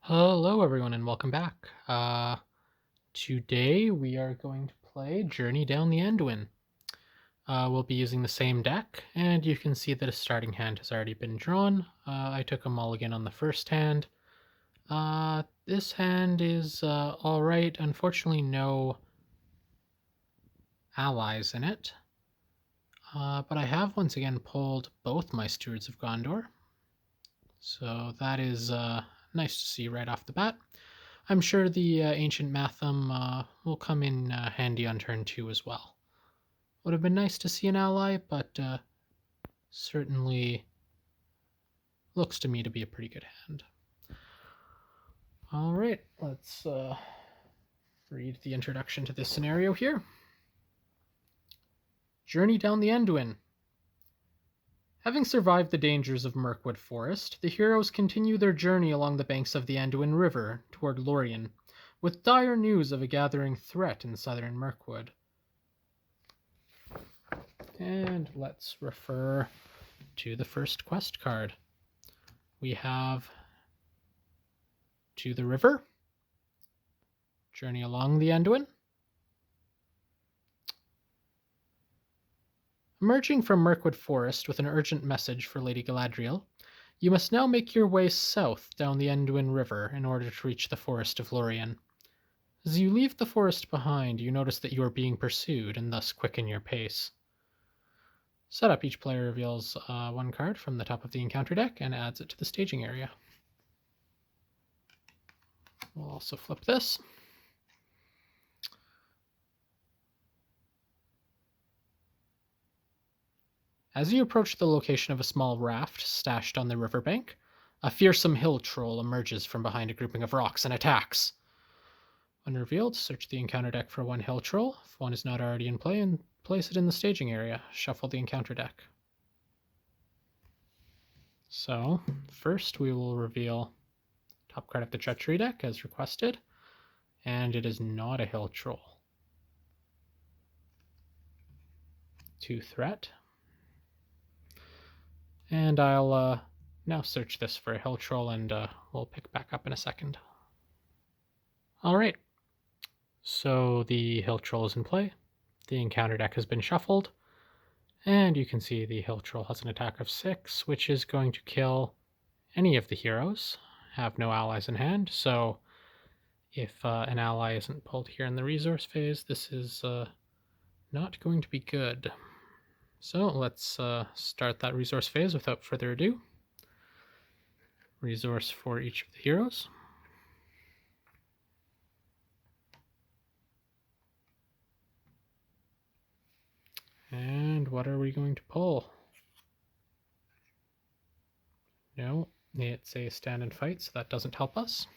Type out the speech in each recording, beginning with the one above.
Hello, everyone, and welcome back. Today we are going to play Journey Down the Anduin. We'll be using the same deck, and you can see that a starting hand has already been drawn. I took a mulligan on the first hand. This hand is alright. Unfortunately, no allies in it. But I have once again pulled both my Stewards of Gondor. So that is nice to see right off the bat. I'm sure the Ancient Matham will come in handy on turn 2 as well. Would have been nice to see an ally, but certainly looks to me to be a pretty good hand. Alright, let's read the introduction to this scenario here. Journey down the Anduin. Having survived the dangers of Mirkwood Forest, the heroes continue their journey along the banks of the Anduin River toward Lorien, with dire news of a gathering threat in southern Mirkwood. And let's refer to the first quest card. We have To the River, Journey along the Anduin. Emerging from Mirkwood Forest with an urgent message for Lady Galadriel, you must now make your way south down the Anduin River in order to reach the Forest of Lorien. As you leave the forest behind, you notice that you are being pursued and thus quicken your pace. Setup: each player reveals one card from the top of the encounter deck and adds it to the staging area. We'll also flip this. As you approach the location of a small raft stashed on the riverbank, a fearsome hill troll emerges from behind a grouping of rocks and attacks. When revealed, search the encounter deck for one hill troll. If one is not already in play, and place it in the staging area. Shuffle the encounter deck. So, first we will reveal top card of the treachery deck as requested, and it is not a hill troll. 2 threat. And I'll now search this for a hill troll, and we'll pick back up in a second. Alright, so the hill troll is in play. The encounter deck has been shuffled, and you can see the hill troll has an attack of 6, which is going to kill any of the heroes. Have no allies in hand, so if an ally isn't pulled here in the resource phase, this is not going to be good. So let's start that resource phase without further ado. Resource for each of the heroes. And what are we going to pull? No, it's a stand and fight, so that doesn't help us.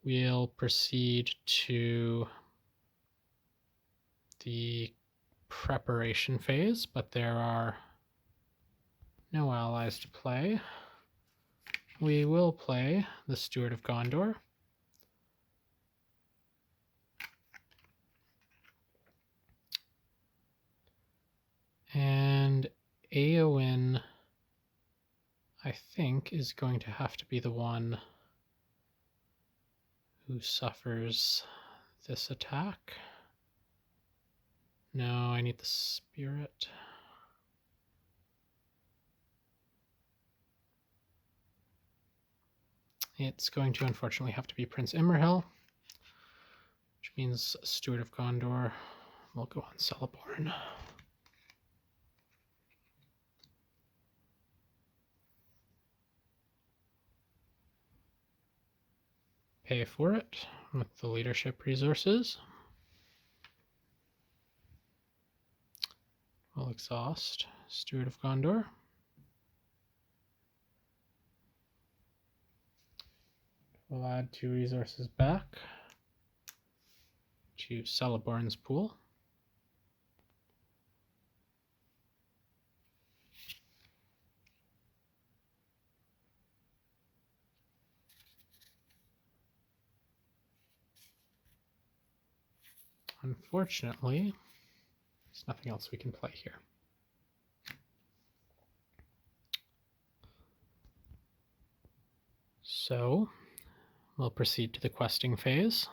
We'll proceed to the preparation phase, but there are no allies to play. We will play the Steward of Gondor. And Eowyn, I think, is going to have to be the one who suffers this attack. No, I need the spirit. It's going to unfortunately have to be Prince Imrahil, which means Steward of Gondor will go on Celeborn. Pay for it with the leadership resources. We'll exhaust Steward of Gondor. We'll add 2 resources back to Celeborn's pool. Unfortunately, there's nothing else we can play here. So we'll proceed to the questing phase.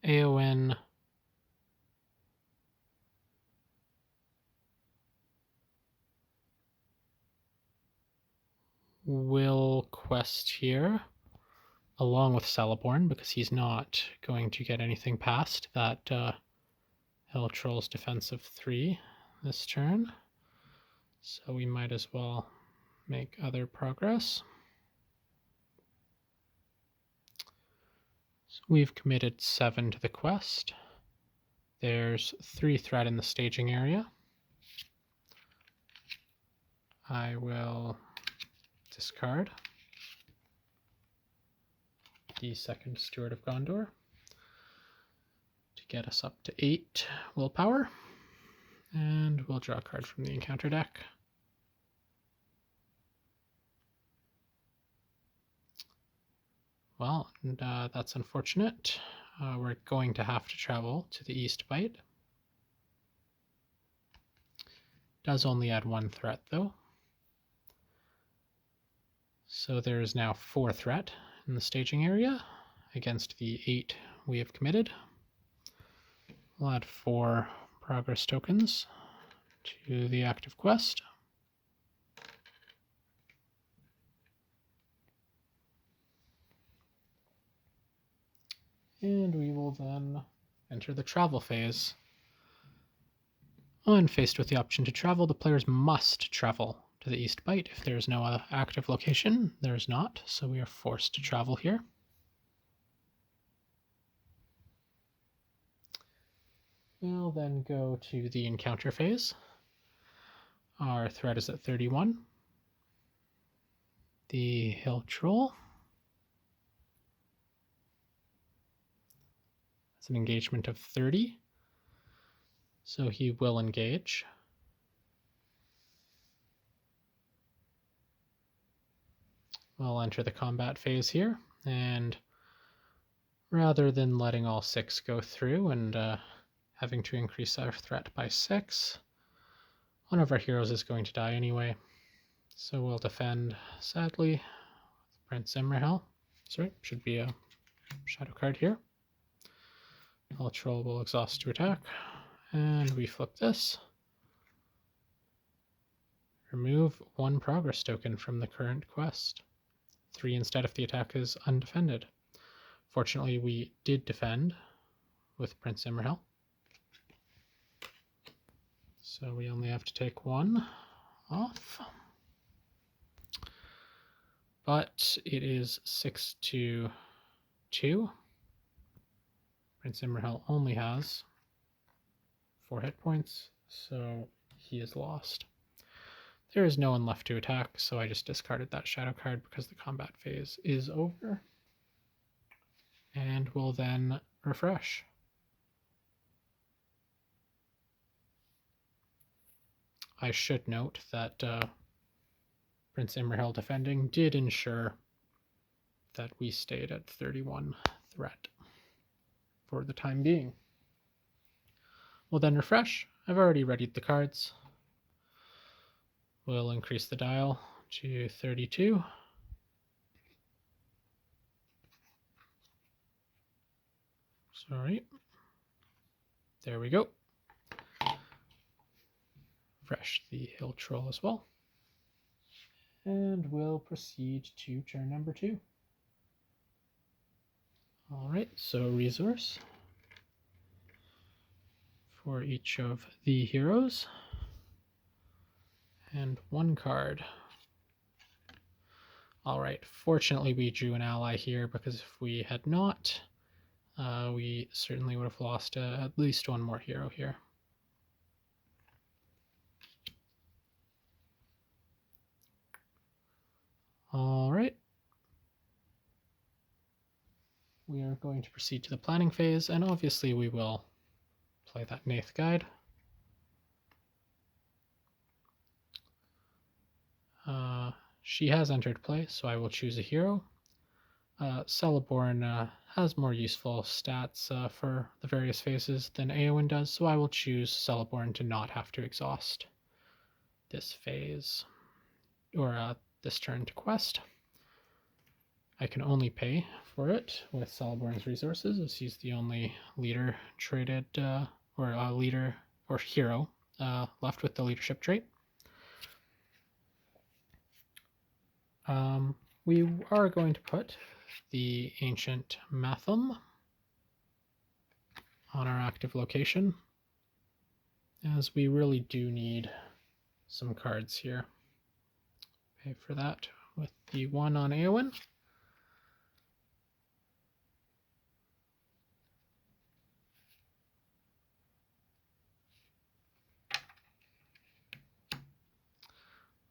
Anduin will quest here along with Celeborn because he's not going to get anything past that Hill Troll's defense of 3 this turn. So we might as well make other progress. So we've committed 7 to the quest. There's 3 threat in the staging area. I will discard the second Steward of Gondor to get us up to 8 willpower. And we'll draw a card from the encounter deck. Well, that's unfortunate. We're going to have to travel to the East Bite. Does only add 1 threat, though. So there is now 4 threat in the staging area against the 8 we have committed. We'll add 4 progress tokens to the active quest. And we will then enter the travel phase. When faced with the option to travel, the players must travel to the East Bite. If there is no active location, there is not, so we are forced to travel here. We'll then go to the encounter phase. Our threat is at 31. The Hill Troll. It's an engagement of 30. So he will engage. We'll enter the combat phase here, and rather than letting all 6 go through and having to increase our threat by 6, one of our heroes is going to die anyway. So we'll defend, sadly, with Prince Imrahil. Sorry, should be a shadow card here. Hill Troll will exhaust to attack. And we flip this. Remove 1 progress token from the current quest. 3 instead if the attack is undefended. Fortunately, we did defend with Prince Imrahil. So we only have to take 1 off. But it is 6 to 2. Prince Imrahil only has 4 hit points, so he is lost. There is no one left to attack, so I just discarded that shadow card because the combat phase is over. And we'll then refresh. I should note that Prince Imrahil defending did ensure that we stayed at 31 threat for the time being. We'll then refresh. I've already readied the cards. We'll increase the dial to 32. Sorry. There we go. Refresh the Hill Troll as well. And we'll proceed to turn number 2. Alright, so resource for each of the heroes. And 1 card. Alright, fortunately we drew an ally here, because if we had not, we certainly would have lost at least 1 more hero here. Alright. We are going to proceed to the planning phase, and obviously we will play that Nath Guide. She has entered play, so I will choose a hero. Celeborn has more useful stats for the various phases than Anduin does, so I will choose Celeborn to not have to exhaust this phase. this turn to quest. I can only pay for it with Celeborn's resources, as he's the only leader traded, leader or hero left with the leadership trait. We are going to put the Ancient Matham on our active location, as we really do need some cards here. Pay for that with the 1 on Anduin.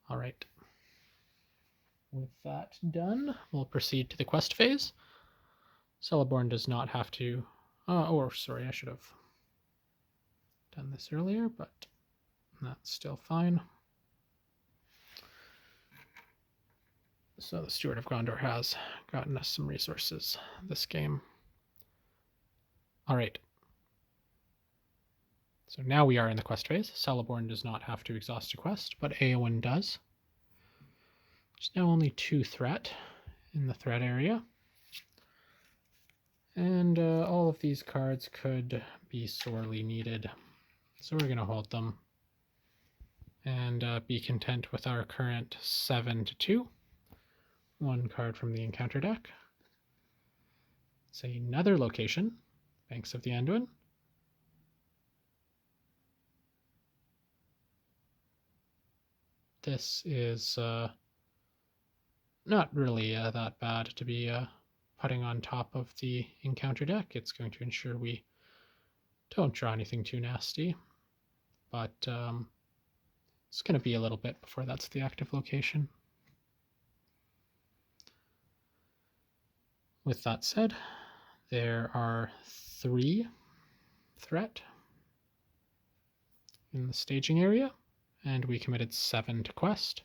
All right. With that done, we'll proceed to the quest phase. Celeborn does not have to... sorry, I should have done this earlier, but that's still fine. So the Steward of Gondor has gotten us some resources this game. All right. So now we are in the quest phase. Celeborn does not have to exhaust a quest, but Anduin does. There's now only 2 threat in the threat area. And all of these cards could be sorely needed. So we're going to hold them and be content with our current 7-2. 1 card from the encounter deck. It's another location, Banks of the Anduin. This is not really that bad to be putting on top of the encounter deck. It's going to ensure we don't draw anything too nasty, but it's going to be a little bit before that's the active location. With that said, there are 3 threat in the staging area, and we committed 7 to quest.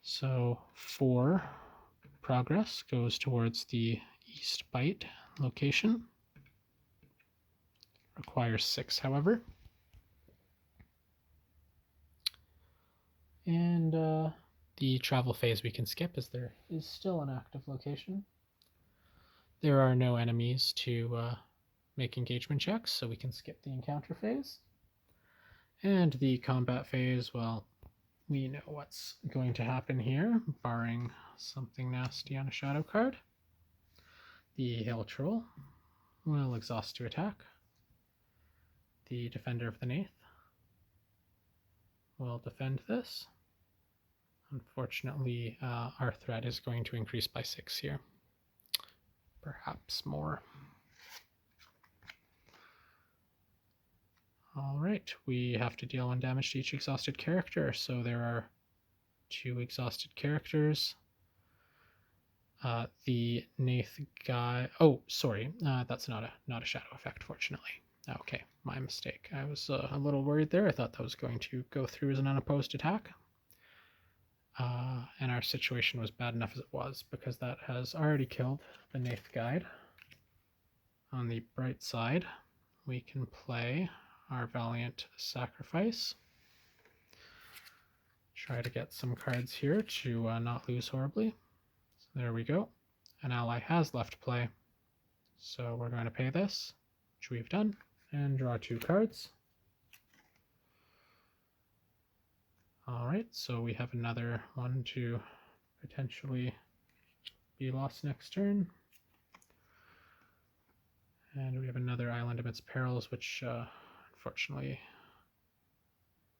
So 4 progress goes towards the East Bite location. Requires 6, however. And the travel phase we can skip, as there is still an active location. There are no enemies to make engagement checks, so we can skip the encounter phase. And the combat phase, well, we know what's going to happen here, barring something nasty on a shadow card. The Hill Troll will exhaust to attack. The Defender of the Nath will defend this. Unfortunately, our threat is going to increase by 6 here. Perhaps more. Alright, we have to deal 1 damage to each exhausted character, so there are 2 exhausted characters. The Nath guy... Oh, sorry, that's not a shadow effect, fortunately. Okay, my mistake. I was a little worried there. I thought that was going to go through as an unopposed attack. And our situation was bad enough as it was, because that has already killed the Nath guide. On the bright side, we can play our Valiant Sacrifice. Try to get some cards here to not lose horribly. So there we go. An ally has left play. So we're going to pay this, which we've done, and draw 2 cards. Alright, so we have another one to potentially be lost next turn. And we have another Island Amidst Perils, which unfortunately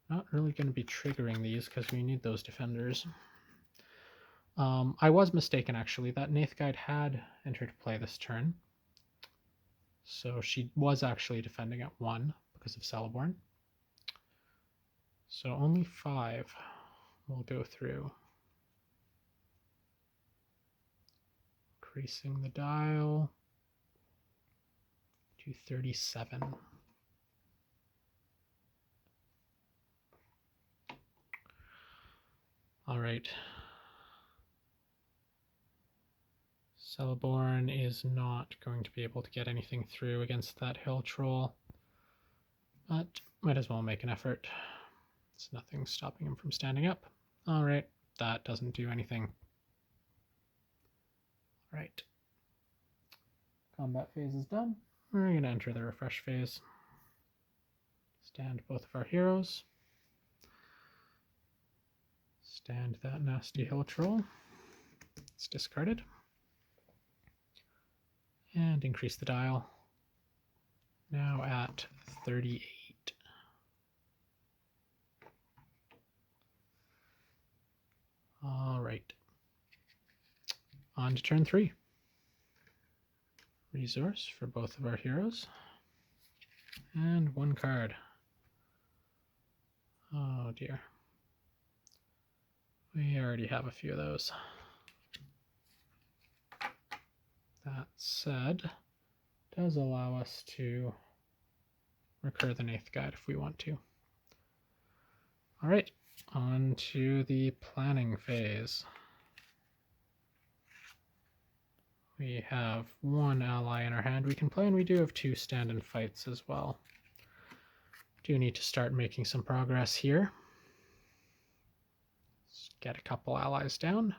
not really going to be triggering these because we need those defenders. I was mistaken, actually. That Nath Guide had entered play this turn. So she was actually defending at 1 because of Celeborn. So only 5 will go through. Increasing the dial to 37. All right. Celeborn is not going to be able to get anything through against that Hill Troll, but might as well make an effort. There's nothing stopping him from standing up. All right, that doesn't do anything. Right. Combat phase is done. We're going to enter the refresh phase. Stand both of our heroes. Stand that nasty hill troll. It's discarded. And increase the dial. Now at 38. All right. On to turn 3. Resource for both of our heroes. And 1 card. Oh dear. We already have a few of those. That said, it does allow us to recur the 9th guide if we want to. All right, on to the planning phase. We have 1 ally in our hand we can play, and we do have 2 stand-in fights as well. Do need to start making some progress here. Let's get a couple allies down.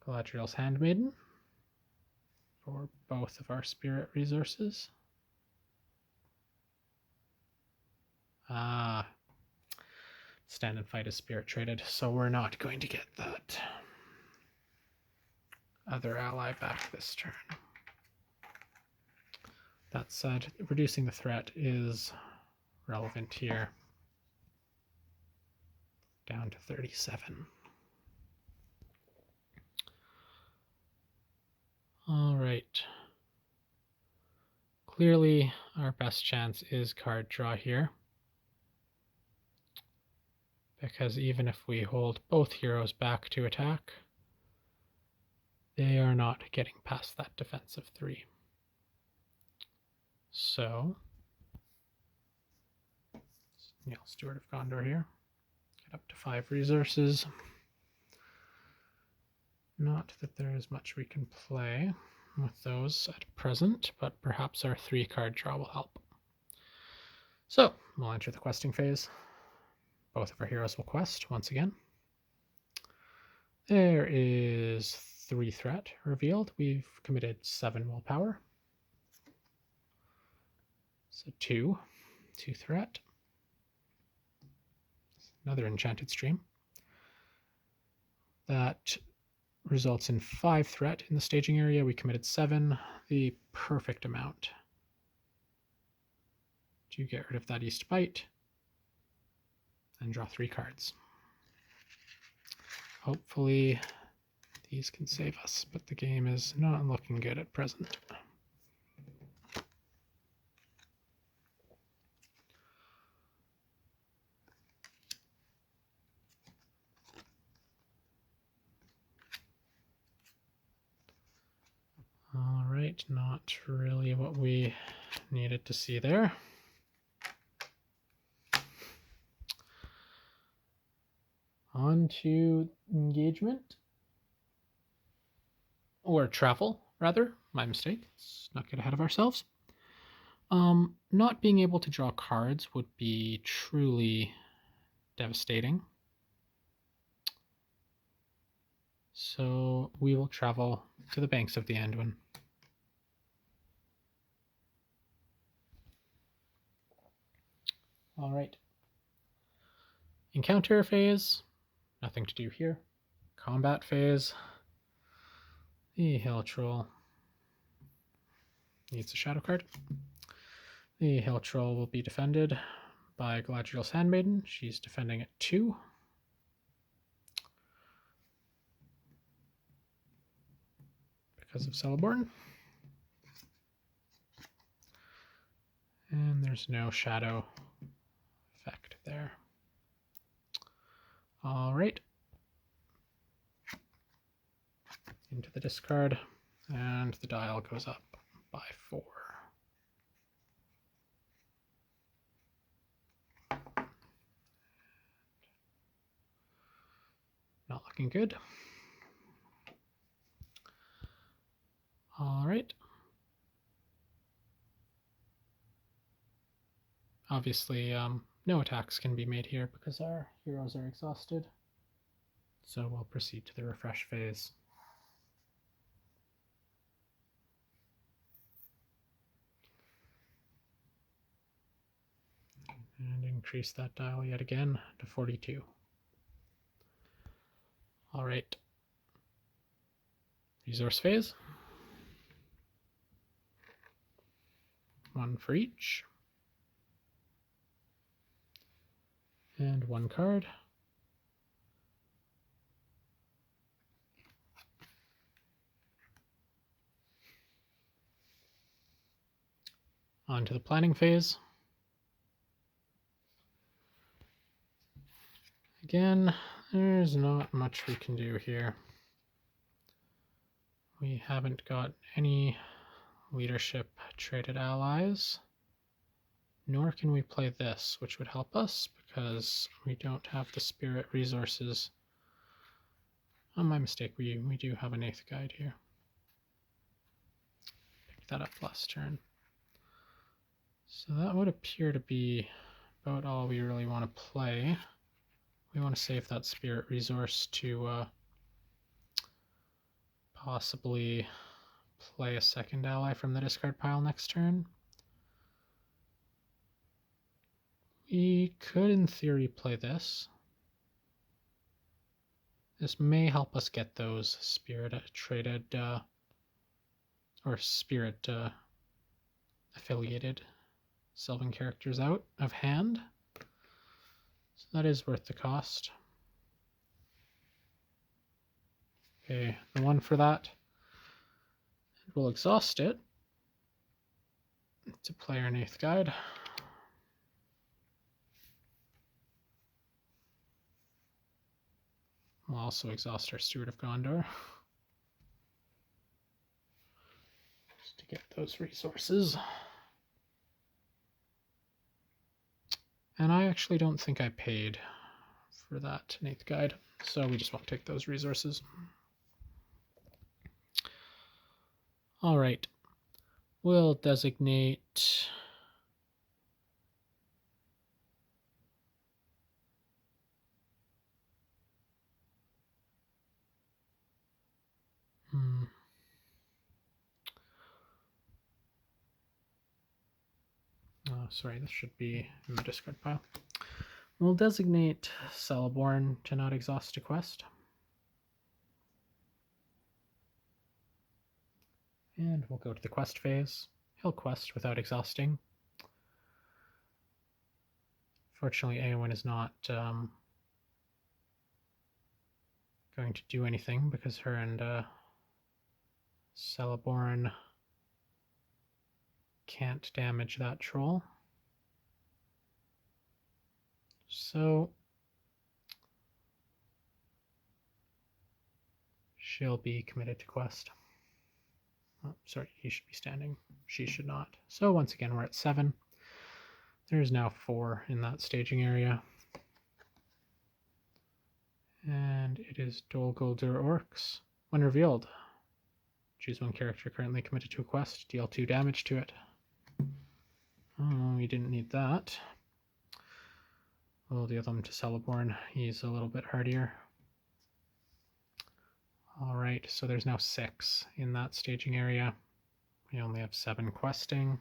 Galadriel's Handmaiden for both of our spirit resources. Stand and fight is spirit traded, so we're not going to get that other ally back this turn. That said, reducing the threat is relevant here. Down to 37. All right. Clearly, our best chance is card draw here, because even if we hold both heroes back to attack, they are not getting past that defensive 3. So, Neil Stewart of Gondor here. Get up to 5 resources. Not that there is much we can play with those at present, but perhaps our 3-card draw will help. So, we'll enter the questing phase. Both of our heroes will quest once again. There is 3 threat revealed. We've committed 7 willpower. So 2 threat. Another enchanted stream. That results in 5 threat in the staging area. We committed 7, the perfect amount to get rid of that East Bite and draw 3 cards. Hopefully these can save us, but the game is not looking good at present. All right, not really what we needed to see there. On to engagement. Or travel, rather. My mistake. Let's not get ahead of ourselves. Not being able to draw cards would be truly devastating. So we will travel to the banks of the Anduin. All right. Encounter phase. Nothing to do here. Combat phase. The Hill Troll needs a shadow card. The Hill Troll will be defended by Galadriel's Handmaiden. She's defending at 2. Because of Celeborn. And there's no shadow effect there. All right. Into the discard, and the dial goes up by 4. Not looking good. All right. Obviously, no attacks can be made here because our heroes are exhausted. So we'll proceed to the refresh phase. And increase that dial yet again to 42. All right. Resource phase. One for each. And one card. On to the planning phase. Again, there's not much we can do here. We haven't got any leadership traded allies, nor can we play this, which would help us because we don't have the spirit resources. Oh, my mistake, we do have an 8th guide here. Picked that up last turn. So that would appear to be about all we really want to play. We want to save that spirit resource to possibly play a second ally from the discard pile next turn. We could, in theory, play this. This may help us get those spirit traded or spirit affiliated Silvan characters out of hand. So that is worth the cost. Okay, the one for that. We'll exhaust it to play our 8th guide. We'll also exhaust our Steward of Gondor just to get those resources. And I actually don't think I paid for that 8th guide, so we just won't take those resources. All right, we'll designate sorry, this should be in the discard pile. We'll designate Celeborn to not exhaust a quest. And we'll go to the quest phase. He'll quest without exhausting. Fortunately, Anduin is not going to do anything because her and Celeborn can't damage that troll. So she'll be committed to quest. Oh, sorry, he should be standing. She should not. So once again, we're at 7. There's now 4 in that staging area. And it is Dol Guldur Orcs. When revealed, choose one character currently committed to a quest, deal 2 damage to it. Oh, we didn't need that. We'll deal them to Celeborn. He's a little bit hardier. Alright, so there's now 6 in that staging area. We only have 7 questing.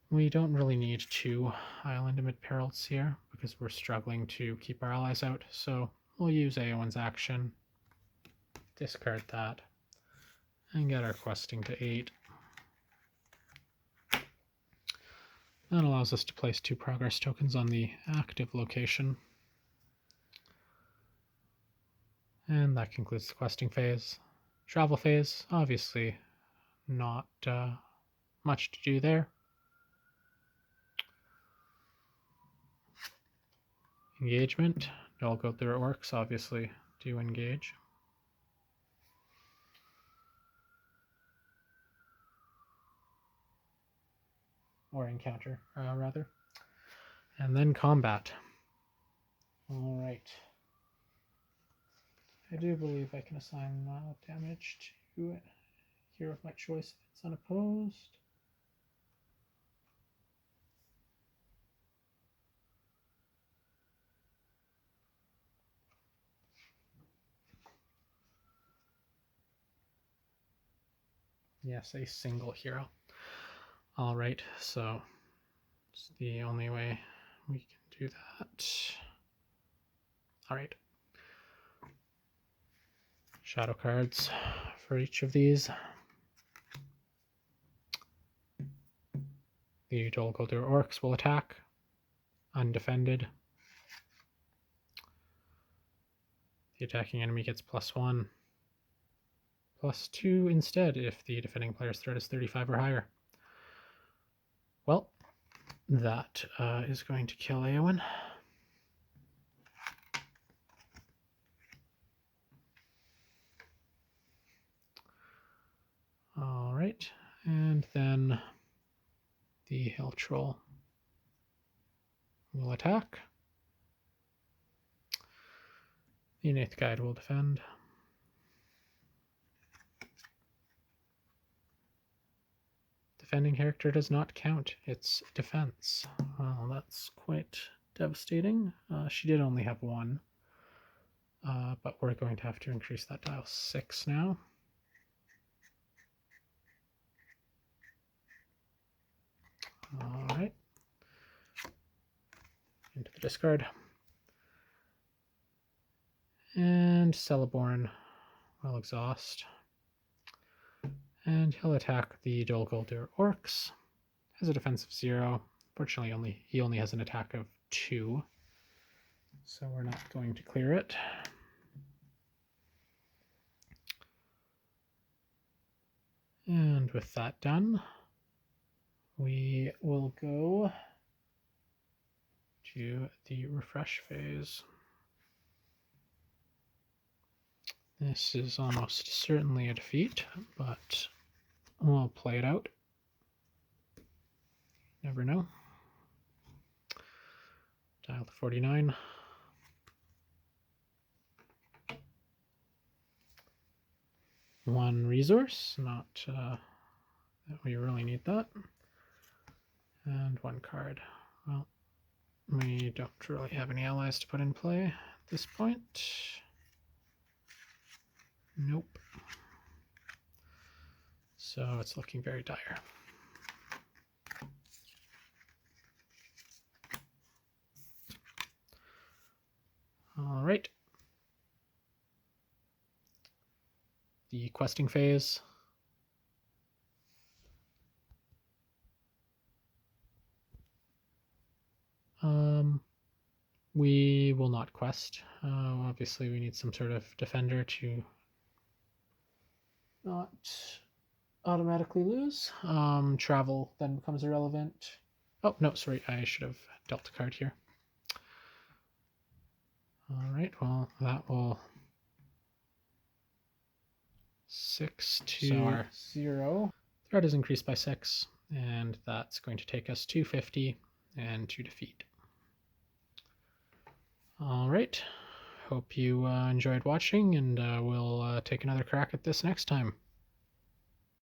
We don't really need 2 Island Amid Perils here because we're struggling to keep our allies out, so we'll use Eowyn's action, discard that, and get our questing to 8. That allows us to place 2 progress tokens on the active location. And that concludes the questing phase. Travel phase, obviously not much to do there. Engagement, Dol Guldur Orcs obviously do engage. Or encounter, rather. And then combat. Alright. I do believe I can assign damage to hero of my choice if it's unopposed. Yes, a single hero. All right, so it's the only way we can do that. All right. Shadow cards for each of these. The Dol Guldur Orcs will attack, undefended. The attacking enemy gets +1, +2 instead if the defending player's threat is 35 or higher. Well, that is going to kill Eowyn. All right, and then the Hill Troll will attack. The Innate Guide will defend. Defending character does not count its defense. Well, that's quite devastating. She did only have 1, but we're going to have to increase that dial 6 now. All right. Into the discard. And Celeborn will exhaust. And he'll attack the Dol Guldur Orcs. Has a defense of 0. Fortunately, he only has an attack of 2. So we're not going to clear it. And with that done, we will go to the refresh phase. This is almost certainly a defeat, but we'll play it out. Never know. Dial to 49. One resource, not that we really need that. And 1 card. Well, we don't really have any allies to put in play at this point. Nope. So it's looking very dire. All right. The questing phase. We will not quest. Obviously, we need some sort of defender to not automatically lose. Travel then becomes irrelevant. Oh, no, sorry, I should have dealt a card here. All right, well, that will 6 to 0. Threat is increased by 6, and that's going to take us to 50 and to defeat. All right, hope you enjoyed watching, and we'll take another crack at this next time.